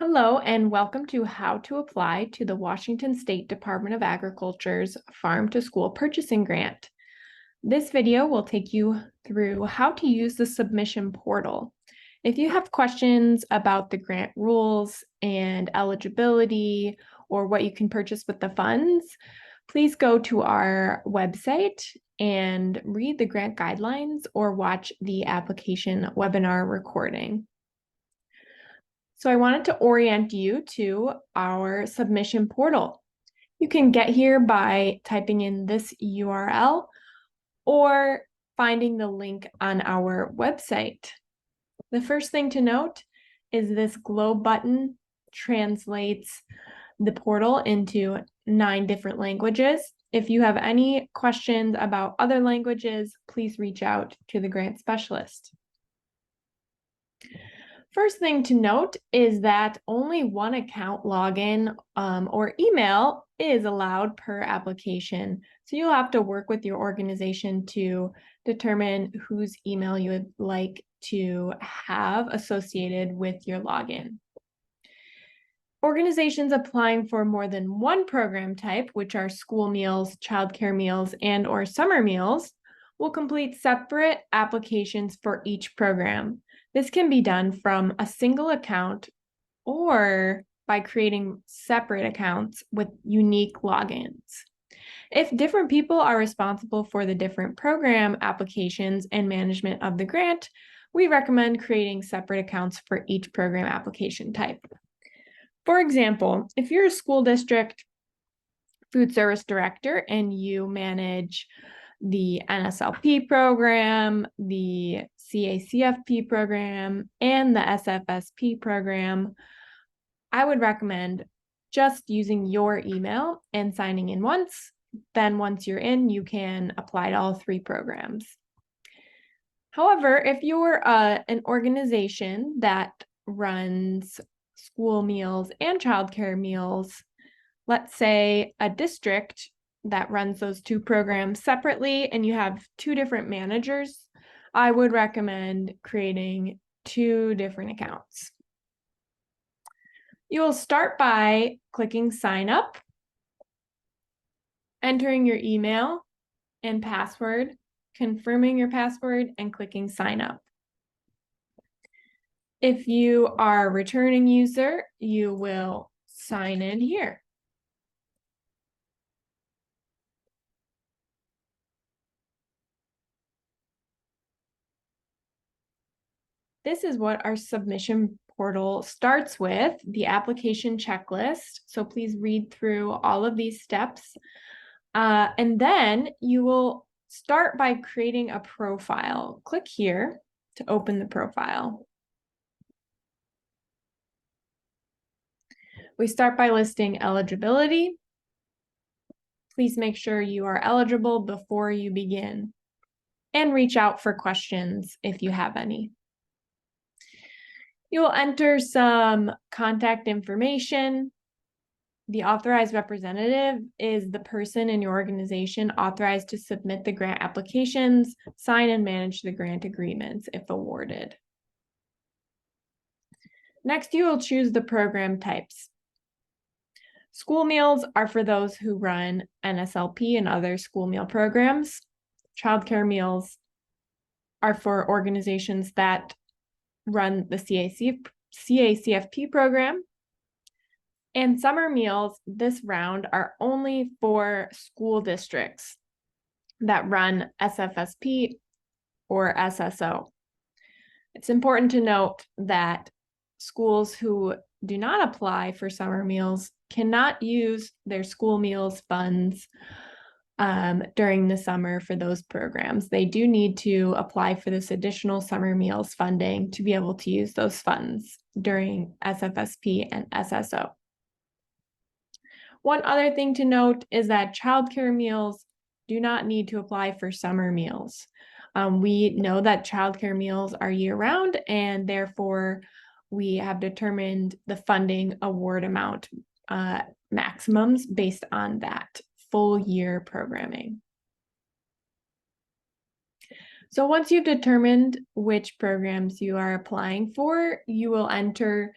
Hello, and welcome to How to Apply to the Washington State Department of Agriculture's Farm to School Purchasing Grant. This video will take you through how to use the submission portal. If you have questions about the grant rules and eligibility or what you can purchase with the funds, please go to our website and read the grant guidelines or watch the application webinar recording. So I wanted to orient you to our submission portal. You can get here by typing in this URL or finding the link on our website. The first thing to note is this globe button translates the portal into 9 different languages. If you have any questions about other languages, please reach out to the grant specialist. First thing to note is that only one account login or email is allowed per application. So you'll have to work with your organization to determine whose email you would like to have associated with your login. Organizations applying for more than one program type, which are school meals, childcare meals, and/or summer meals, will complete separate applications for each program. This can be done from a single account or by creating separate accounts with unique logins. If different people are responsible for the different program applications and management of the grant, we recommend creating separate accounts for each program application type. For example, if you're a school district food service director and you manage the NSLP program, the CACFP program, and the SFSP program, I would recommend just using your email and signing in once. Then once you're in, you can apply to all 3 programs. However, if you're an organization that runs school meals and childcare meals, let's say a district that runs those 2 programs separately and you have 2 different managers, I would recommend creating 2 different accounts. You will start by clicking sign up, entering your email and password, confirming your password, and clicking sign up. If you are a returning user, you will sign in here. This is what our submission portal starts with, the application checklist. So please read through all of these steps. And then you will start by creating a profile. Click here to open the profile. We start by listing eligibility. Please make sure you are eligible before you begin, and reach out for questions if you have any. You will enter some contact information. The authorized representative is the person in your organization authorized to submit the grant applications, sign and manage the grant agreements if awarded. Next, you will choose the program types. School meals are for those who run NSLP and other school meal programs. Childcare meals are for organizations that run the CACFP program. And summer meals this round are only for school districts that run SFSP or SSO. It's important to note that schools who do not apply for summer meals cannot use their school meals funds during the summer for those programs. They do need to apply for this additional summer meals funding to be able to use those funds during SFSP and SSO. One other thing to note is that childcare meals do not need to apply for summer meals. We know that childcare meals are year-round, and therefore we have determined the funding award amount maximums based on that full year programming. So once you've determined which programs you are applying for, you will enter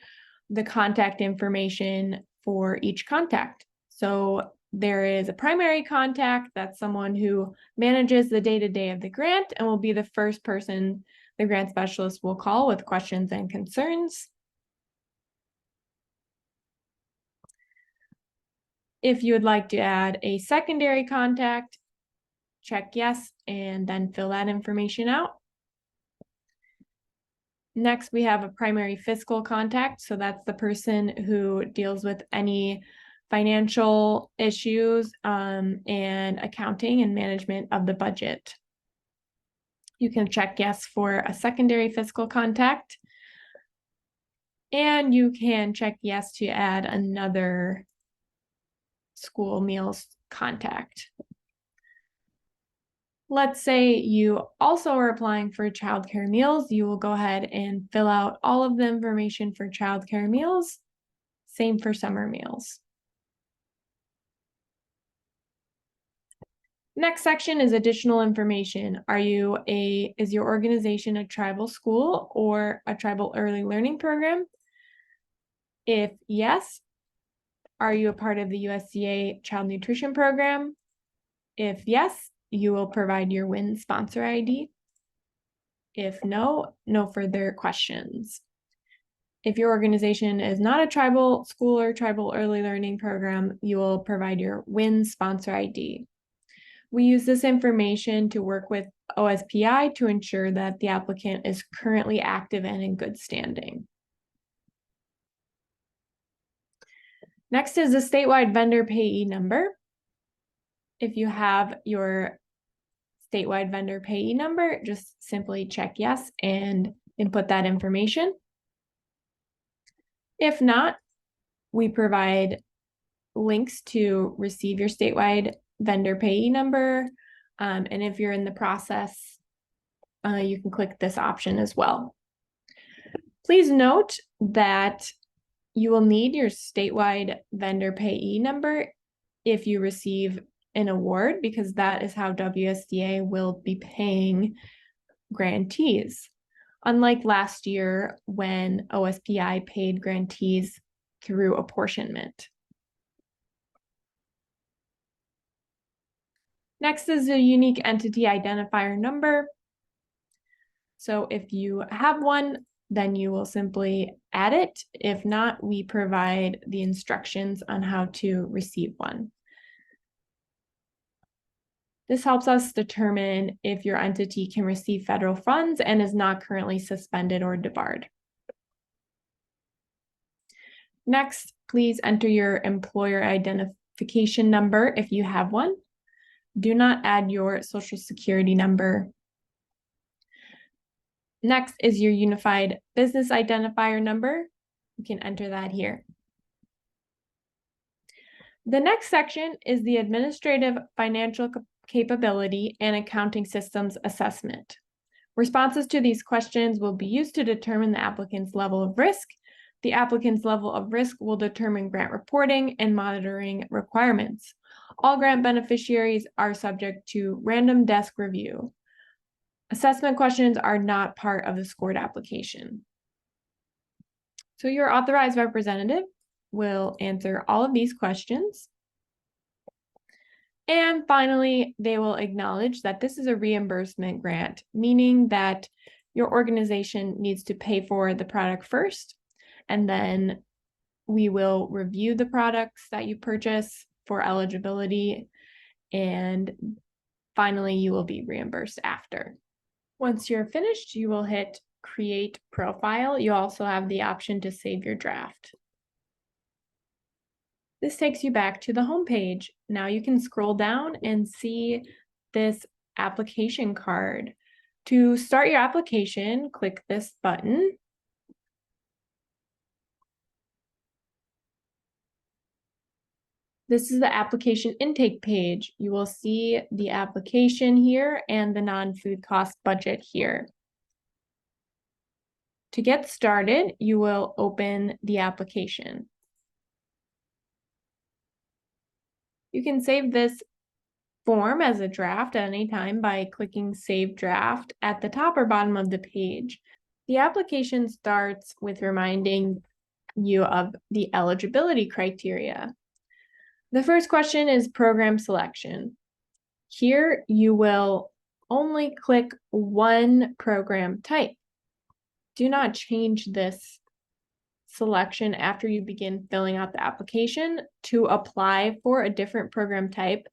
the contact information for each contact. So there is a primary contact, that's someone who manages the day-to-day of the grant and will be the first person the grant specialist will call with questions and concerns. If you would like to add a secondary contact, check yes, and then fill that information out. Next, we have a primary fiscal contact. So that's the person who deals with any financial issues and accounting and management of the budget. You can check yes for a secondary fiscal contact. And you can check yes to add another school meals contact. Let's say you also are applying for childcare meals. You will go ahead and fill out all of the information for childcare meals. Same for summer meals. Next section is additional information. Is your organization a tribal school or a tribal early learning program? If yes, are you a part of the USDA Child Nutrition Program? If yes, you will provide your WIN sponsor ID. If no, no further questions. If your organization is not a tribal school or tribal early learning program, you will provide your WIN sponsor ID. We use this information to work with OSPI to ensure that the applicant is currently active and in good standing. Next is the statewide vendor payee number. If you have your statewide vendor payee number, just simply check yes and input that information. If not, we provide links to receive your statewide vendor payee number. And if you're in the process, you can click this option as well. Please note that you will need your statewide vendor payee number if you receive an award, because that is how WSDA will be paying grantees. Unlike last year when OSPI paid grantees through apportionment. Next is a unique entity identifier number. So if you have one, then you will simply add it. If not, we provide the instructions on how to receive one. This helps us determine if your entity can receive federal funds and is not currently suspended or debarred. Next, please enter your employer identification number if you have one. Do not add your Social Security number. Next is your unified business identifier number. You can enter that here. The next section is the administrative financial capability and accounting systems assessment. Responses to these questions will be used to determine the applicant's level of risk. The applicant's level of risk will determine grant reporting and monitoring requirements. All grant beneficiaries are subject to random desk review. Assessment questions are not part of the scored application. So your authorized representative will answer all of these questions. And finally, they will acknowledge that this is a reimbursement grant, meaning that your organization needs to pay for the product first, and then we will review the products that you purchase for eligibility, and finally, you will be reimbursed after. Once you're finished, you will hit Create Profile. You also have the option to save your draft. This takes you back to the home page. Now you can scroll down and see this application card. To start your application, click this button. This is the application intake page. You will see the application here and the non-food cost budget here. To get started, you will open the application. You can save this form as a draft at any time by clicking Save Draft at the top or bottom of the page. The application starts with reminding you of the eligibility criteria. The first question is program selection. Here you will only click one program type. Do not change this selection after you begin filling out the application to apply for a different program type.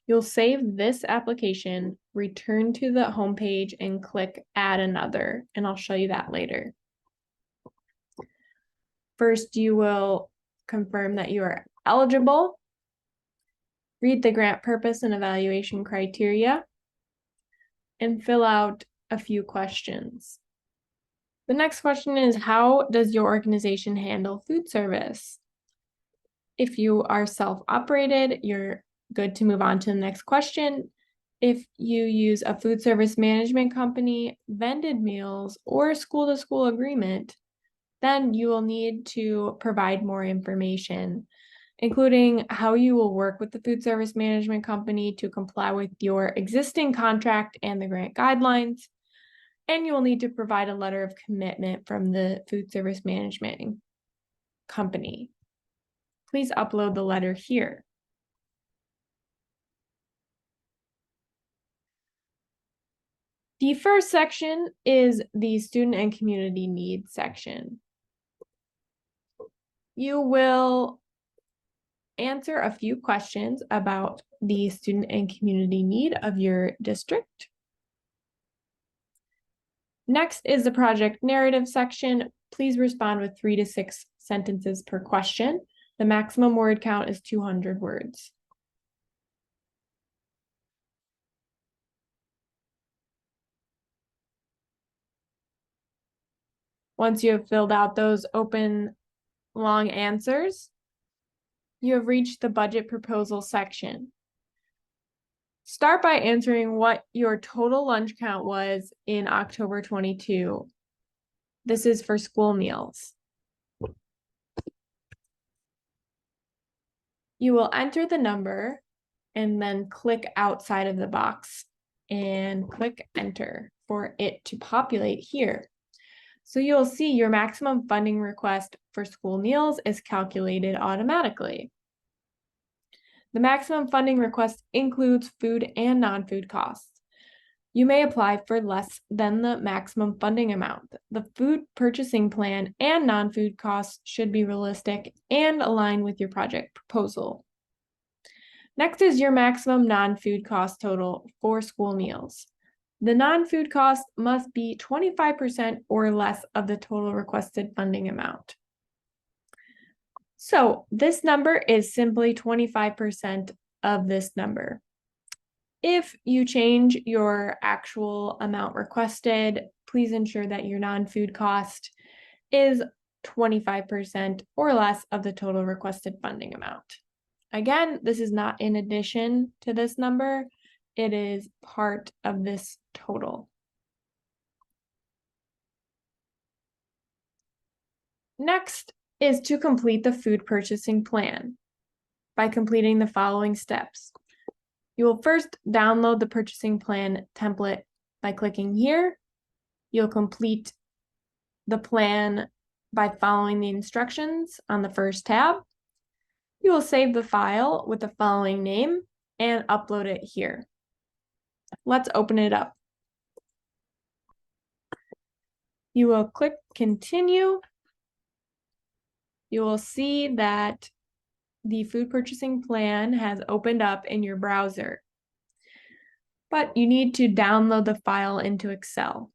You'll save this application, return to the homepage, and click Add Another, and I'll show you that later. First, you will confirm that you are eligible, read the grant purpose and evaluation criteria, and fill out a few questions. The next question is, how does your organization handle food service? If you are self-operated, you're good to move on to the next question. If you use a food service management company, vended meals, or school-to-school agreement, then you will need to provide more information, including how you will work with the food service management company to comply with your existing contract and the grant guidelines. And you will need to provide a letter of commitment from the food service management company. Please upload the letter here. The first section is the student and community needs section. You will answer a few questions about the student and community need of your district. Next is the project narrative section. Please respond with 3 to 6 sentences per question. The maximum word count is 200 words. Once you have filled out those open, long answers, you have reached the budget proposal section. Start by answering what your total lunch count was in October 22. This is for school meals. You will enter the number and then click outside of the box and click enter for it to populate here. So you'll see your maximum funding request for school meals is calculated automatically. The maximum funding request includes food and non-food costs. You may apply for less than the maximum funding amount. The food purchasing plan and non-food costs should be realistic and align with your project proposal. Next is your maximum non-food cost total for school meals. The non-food cost must be 25% or less of the total requested funding amount. So this number is simply 25% of this number. If you change your actual amount requested, please ensure that your non-food cost is 25% or less of the total requested funding amount. Again, this is not in addition to this number. It is part of this total. Next is to complete the food purchasing plan by completing the following steps. You will first download the purchasing plan template by clicking here. You'll complete the plan by following the instructions on the first tab. You will save the file with the following name and upload it here. Let's open it up. You will click continue. You will see that the food purchasing plan has opened up in your browser, but you need to download the file into Excel.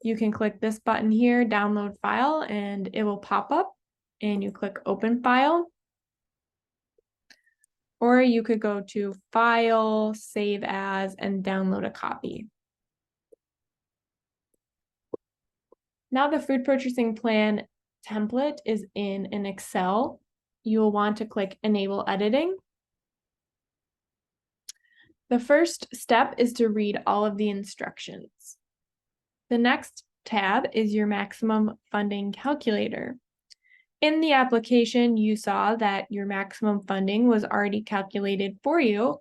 You can click this button here, download file, and it will pop up and you click open file. Or you could go to file, save as, and download a copy. Now the food purchasing plan template is in an Excel. You will want to click enable editing. The first step is to read all of the instructions. The next tab is your maximum funding calculator. In the application, you saw that your maximum funding was already calculated for you,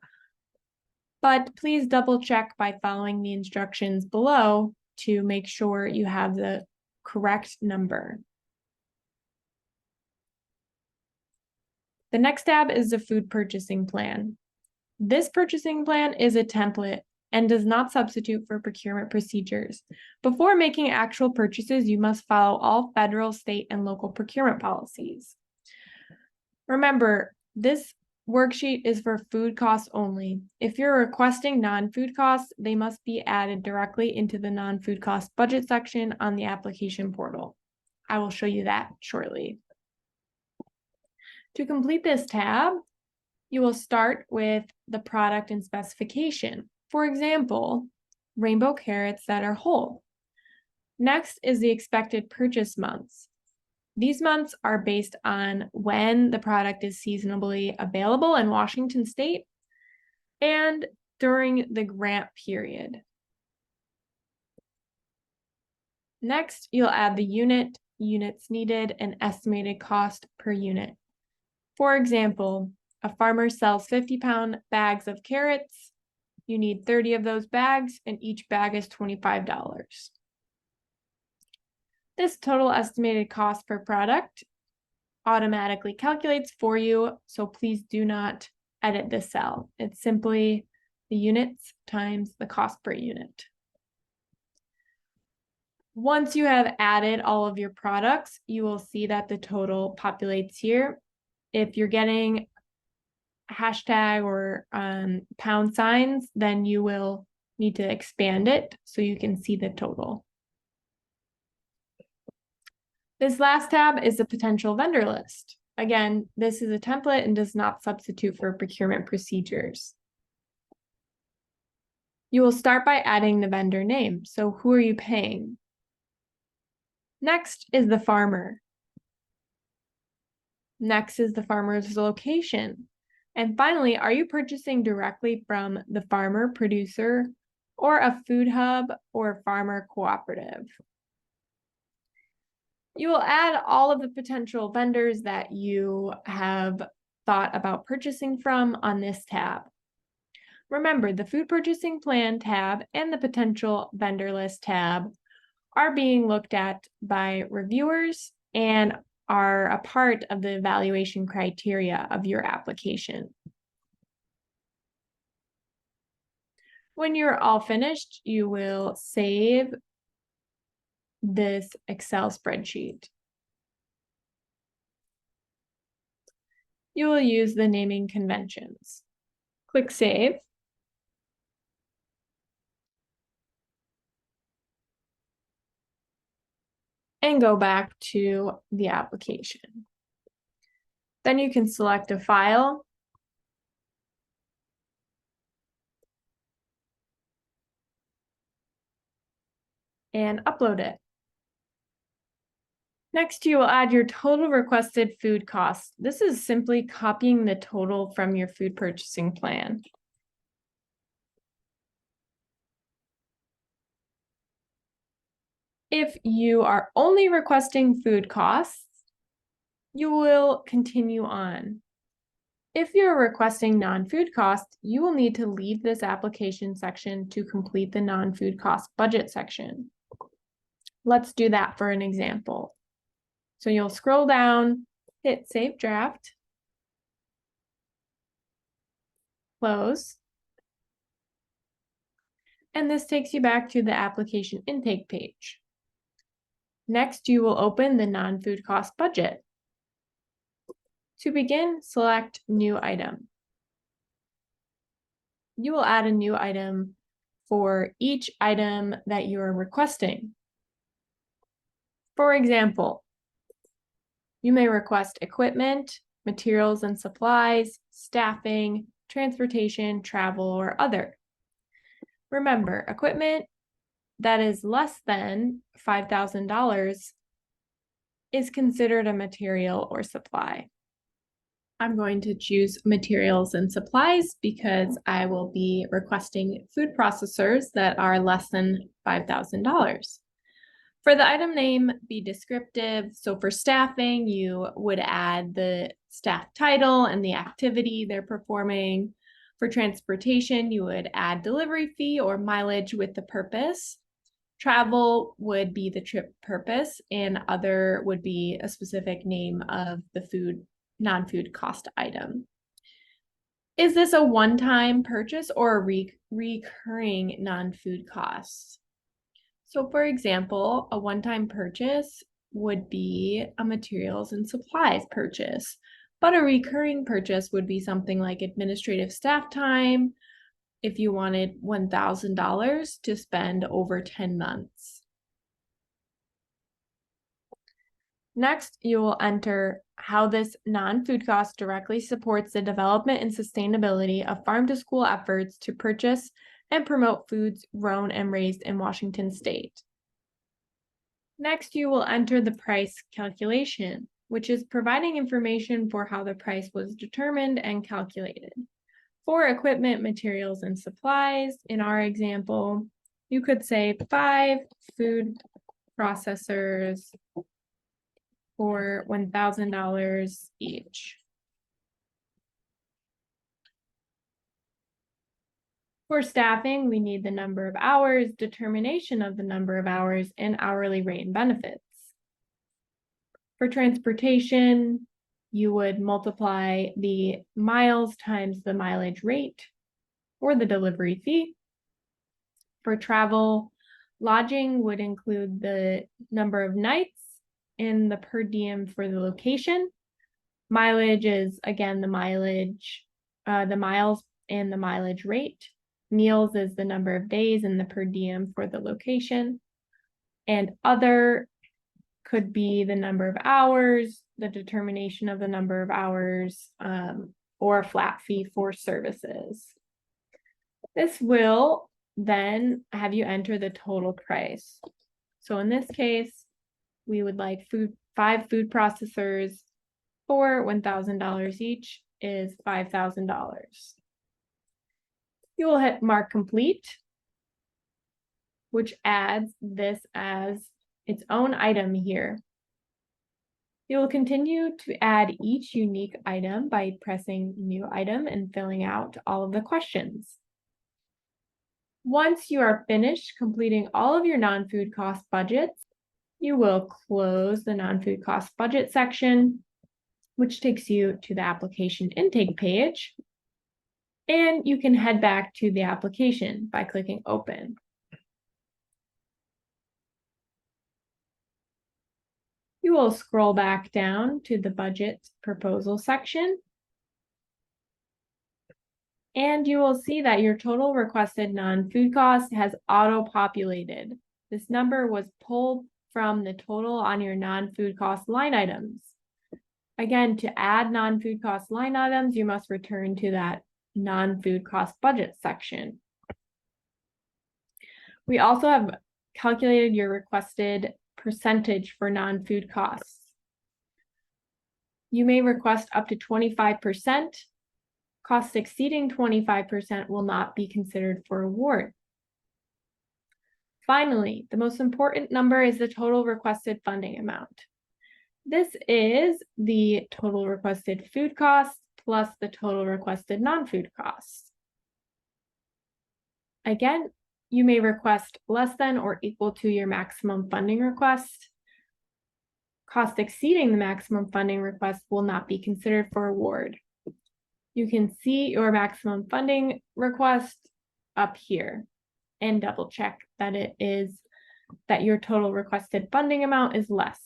but please double check by following the instructions below to make sure you have the correct number. The next tab is the food purchasing plan. This purchasing plan is a template and does not substitute for procurement procedures. Before making actual purchases, you must follow all federal, state, and local procurement policies. Remember, this worksheet is for food costs only. If you're requesting non-food costs, they must be added directly into the non-food cost budget section on the application portal. I will show you that shortly. To complete this tab, you will start with the product and specification. For example, rainbow carrots that are whole. Next is the expected purchase months. These months are based on when the product is seasonably available in Washington State and during the grant period. Next, you'll add the unit, units needed, and estimated cost per unit. For example, a farmer sells 50-pound bags of carrots. You need 30 of those bags, and each bag is $25. This total estimated cost per product automatically calculates for you, so please do not edit this cell. It's simply the units times the cost per unit. Once you have added all of your products, you will see that the total populates here. If you're getting hashtag or pound signs, then you will need to expand it so you can see the total. This last tab is the potential vendor list. Again, this is a template and does not substitute for procurement procedures. You will start by adding the vendor name. So who are you paying? Next is the farmer. Next is the farmer's location. And finally, are you purchasing directly from the farmer, producer, or a food hub or farmer cooperative? You will add all of the potential vendors that you have thought about purchasing from on this tab. Remember, the food purchasing plan tab and the potential vendor list tab are being looked at by reviewers and are a part of the evaluation criteria of your application. When you're all finished, you will save this Excel spreadsheet. You will use the naming conventions. Click Save. And go back to the application. Then you can select a file and upload it. Next, you will add your total requested food costs. This is simply copying the total from your food purchasing plan. If you are only requesting food costs, you will continue on. If you're requesting non-food costs, you will need to leave this application section to complete the non-food cost budget section. Let's do that for an example. So you'll scroll down, hit Save Draft, close, and this takes you back to the application intake page. Next, you will open the non-food cost budget. To begin, select New Item. You will add a new item for each item that you are requesting. For example, you may request equipment, materials and supplies, staffing, transportation, travel, or other. Remember, equipment that is less than $5,000 is considered a material or supply. I'm going to choose materials and supplies because I will be requesting food processors that are less than $5,000. For the item name, be descriptive. So for staffing, you would add the staff title and the activity they're performing. For transportation, you would add delivery fee or mileage with the purpose. Travel would be the trip purpose, and other would be a specific name of the food non-food cost item. Is this a one-time purchase or a recurring non-food cost? So for example, a one-time purchase would be a materials and supplies purchase, but a recurring purchase would be something like administrative staff time if you wanted $1,000 to spend over 10 months. Next, you will enter how this non-food cost directly supports the development and sustainability of farm-to-school efforts to purchase and promote foods grown and raised in Washington State. Next, you will enter the price calculation, which is providing information for how the price was determined and calculated. For equipment, materials, and supplies, in our example, you could say 5 food processors for $1,000 each. For staffing, we need the number of hours, determination of the number of hours, and hourly rate and benefits. For transportation, you would multiply the miles times the mileage rate or the delivery fee. For travel, lodging would include the number of nights and the per diem for the location. Mileage is, again, the mileage, the miles and the mileage rate. Meals is the number of days and the per diem for the location. And other could be the number of hours, the determination of the number of hours, or a flat fee for services. This will then have you enter the total price. So in this case, we would like 5 food processors for $1,000 each is $5,000. You will hit mark complete, which adds this as its own item here. You will continue to add each unique item by pressing new item and filling out all of the questions. Once you are finished completing all of your non-food cost budgets, you will close the non-food cost budget section, which takes you to the application intake page, and you can head back to the application by clicking open. You will scroll back down to the budget proposal section, and you will see that your total requested non-food cost has auto-populated. This number was pulled from the total on your non-food cost line items. Again, to add non-food cost line items, you must return to that non-food cost budget section. We also have calculated your requested percentage for non-food costs. You may request up to 25%. Costs exceeding 25% will not be considered for award. Finally, the most important number is the total requested funding amount. This is the total requested food costs plus the total requested non-food costs. Again, you may request less than or equal to your maximum funding request. Cost exceeding the maximum funding request will not be considered for award. You can see your maximum funding request up here and double check that that your total requested funding amount is less.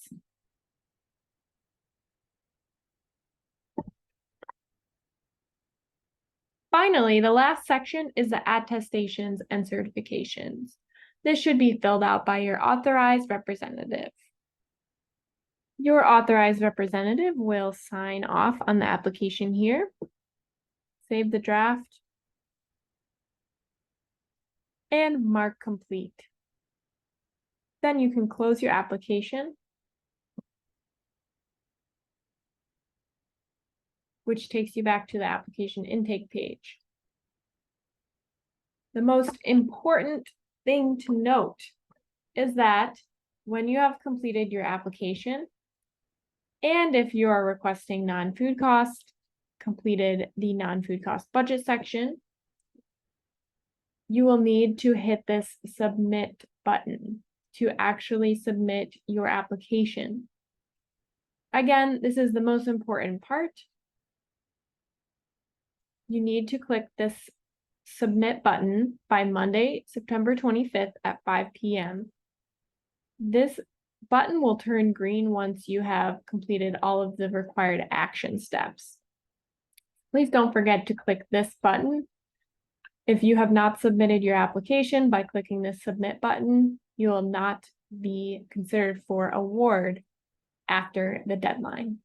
Finally, the last section is the attestations and certifications. This should be filled out by your authorized representative. Your authorized representative will sign off on the application here. Save the draft and mark complete. Then you can close your application, which takes you back to the application intake page. The most important thing to note is that when you have completed your application, and if you are requesting non-food cost, completed the non-food cost budget section, you will need to hit this submit button to actually submit your application. Again, this is the most important part. You need to click this submit button by Monday, September 25th at 5 p.m. This button will turn green once you have completed all of the required action steps. Please don't forget to click this button. If you have not submitted your application by clicking this submit button, you will not be considered for award after the deadline.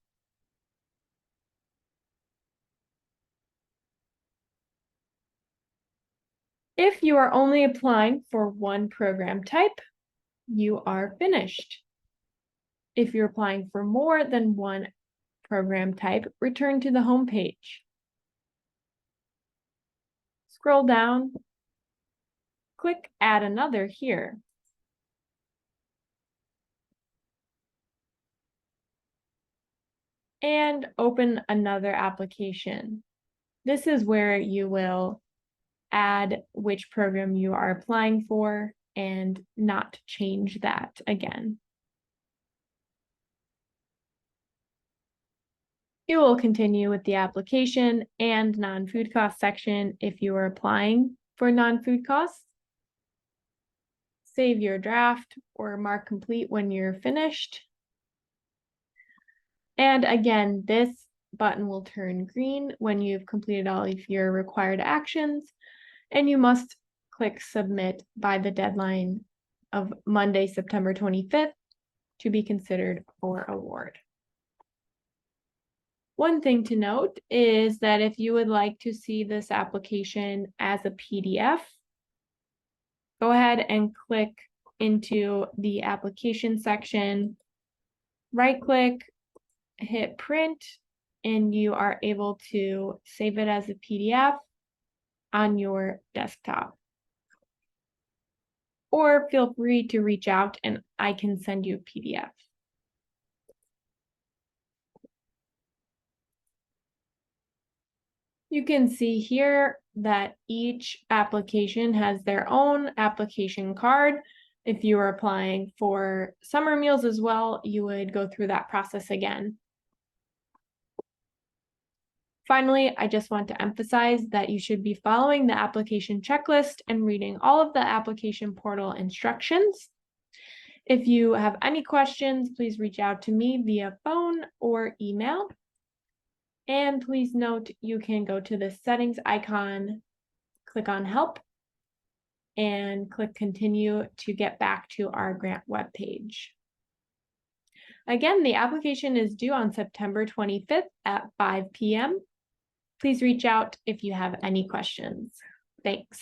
If you are only applying for one program type, you are finished. If you're applying for more than one program type, return to the home page. Scroll down, click Add Another here. And open another application. This is where you will add which program you are applying for and not change that again. You will continue with the application and non-food cost section if you are applying for non-food costs. Save your draft or mark complete when you're finished. And again, this button will turn green when you've completed all of your required actions, and you must click submit by the deadline of Monday, September 25th to be considered for award. One thing to note is that if you would like to see this application as a PDF, go ahead and click into the application section, right-click, hit print, and you are able to save it as a PDF on your desktop. Or feel free to reach out and I can send you a PDF. You can see here that each application has their own application card. If you are applying for summer meals as well, you would go through that process again. Finally, I just want to emphasize that you should be following the application checklist and reading all of the application portal instructions. If you have any questions, please reach out to me via phone or email. And please note, you can go to the settings icon, click on help, and click continue to get back to our grant webpage. Again, the application is due on September 25th at 5 p.m. Please reach out if you have any questions. Thanks.